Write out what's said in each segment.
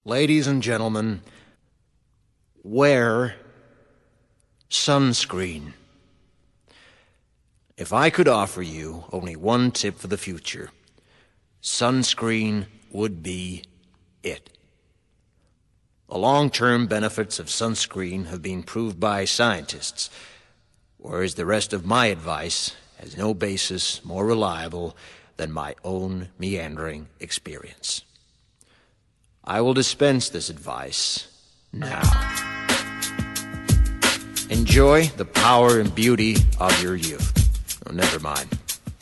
Ladies and gentlemen, wear sunscreen. If I could offer you only one tip for the future, sunscreen would be it. The long-term benefits of sunscreen have been proved by scientists, whereas the rest of my advice has no basis more reliable than my own meandering experience. I will dispense this advice now. Enjoy the power and beauty of your youth. Oh, never mind.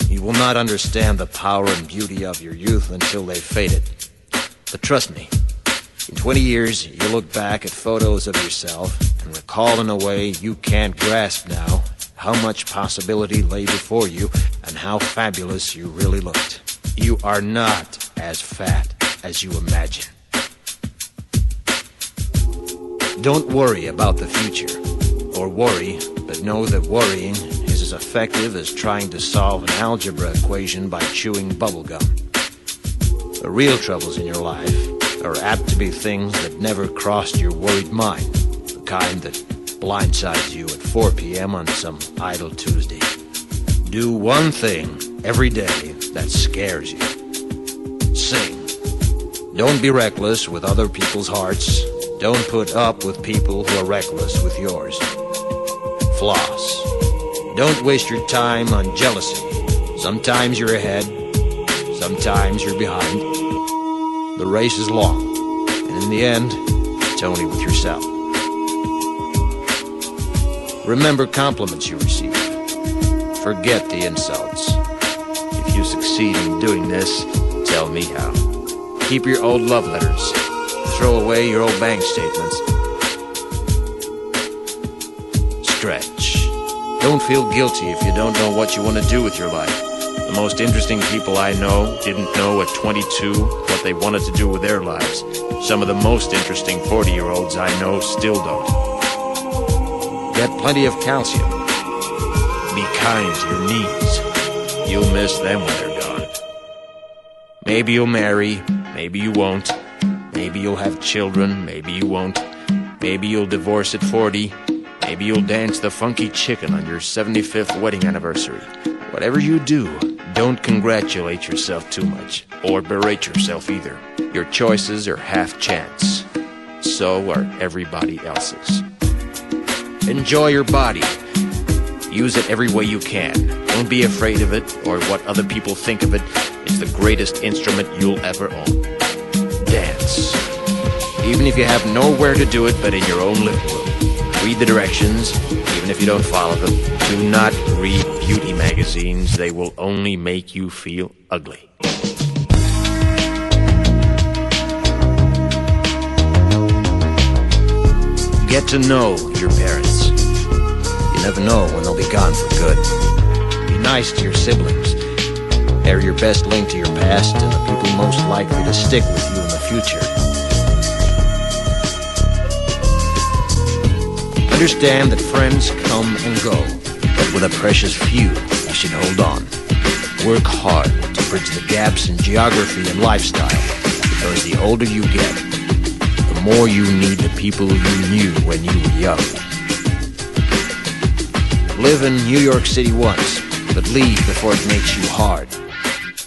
You will not understand the power and beauty of your youth until they've faded. But trust me, in 20 years, you'll look back at photos of yourself and recall in a way you can't grasp now how much possibility lay before you and how fabulous you really looked. You are not as fat as you imagine. Don't worry about the future, or worry, but know that worrying is as effective as trying to solve an algebra equation by chewing bubblegum. The real troubles in your life are apt to be things that never crossed your worried mind, the kind that blindsides you at 4 p.m. on some idle Tuesday. Do one thing every day that scares you. Sing. Don't be reckless with other people's hearts. Don't put up with people who are reckless with yours. Floss. Don't waste your time on jealousy. Sometimes you're ahead, sometimes you're behind. The race is long, and in the end, it's only with yourself. Remember compliments you receive. Forget the insults. If you succeed in doing this, tell me how. Keep your old love letters. Throw away your old bank statements. Stretch. Don't feel guilty if you don't know what you want to do with your life. The most interesting people I know didn't know at 22 what they wanted to do with their lives. Some of the most interesting 40-year-olds I know still don't. Get plenty of calcium. Be kind to your knees. You'll miss them when they're gone. Maybe you'll marry, maybe you won't. Maybe you'll have children, maybe you won't. Maybe you'll divorce at 40. Maybe you'll dance the funky chicken on your 75th wedding anniversary. Whatever you do, don't congratulate yourself too much, or berate yourself either. Your choices are half chance. So are everybody else's. Enjoy your body. Use it every way you can. Don't be afraid of it, or what other people think of it. It's the greatest instrument you'll ever own. Dance. Even if you have nowhere to do it but in your own living room. Read the directions, even if you don't follow them. Do not read beauty magazines. They will only make you feel ugly. Get to know your parents. You never know when they'll be gone for good. Be nice to your siblings. They're your best link to your past and the people most likely to stick with you in the future. Understand that friends come and go, but with a precious few, you should hold on. Work hard to bridge the gaps in geography and lifestyle, because the older you get, the more you need the people you knew when you were young. Live in New York City once, but leave before it makes you hard.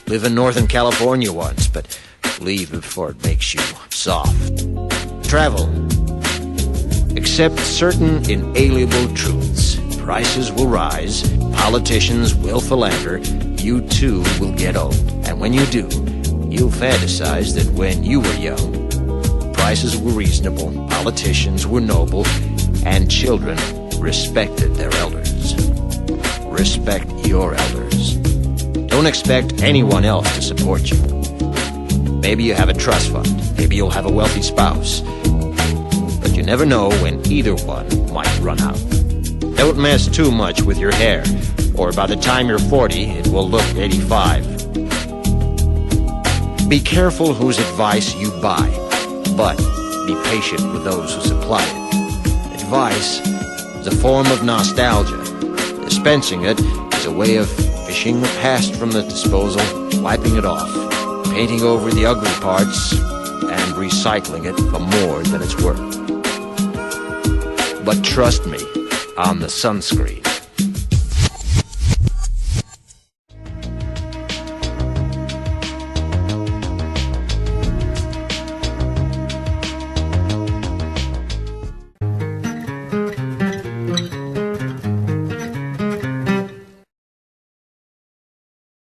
Live in Northern California once, but leave before it makes you soft. Travel. Accept certain inalienable truths. Prices will rise, politicians will philander, you too will get old. And when you do, you'll fantasize that when you were young, prices were reasonable, politicians were noble, and children respected their elders. Respect your elders. Don't expect anyone else to support you. Maybe you have a trust fund. Maybe you'll have a wealthy spouse. But you never know when either one might run out. Don't mess too much with your hair, or by the time you're 40, it will look 85. Be careful whose advice you buy, but be patient with those who supply it. Advice is a form of nostalgia. Dispensing it is a way of fishing the past from the disposal, wiping it off, painting over the ugly parts, and recycling it for more than it's worth. But trust me on the sunscreen.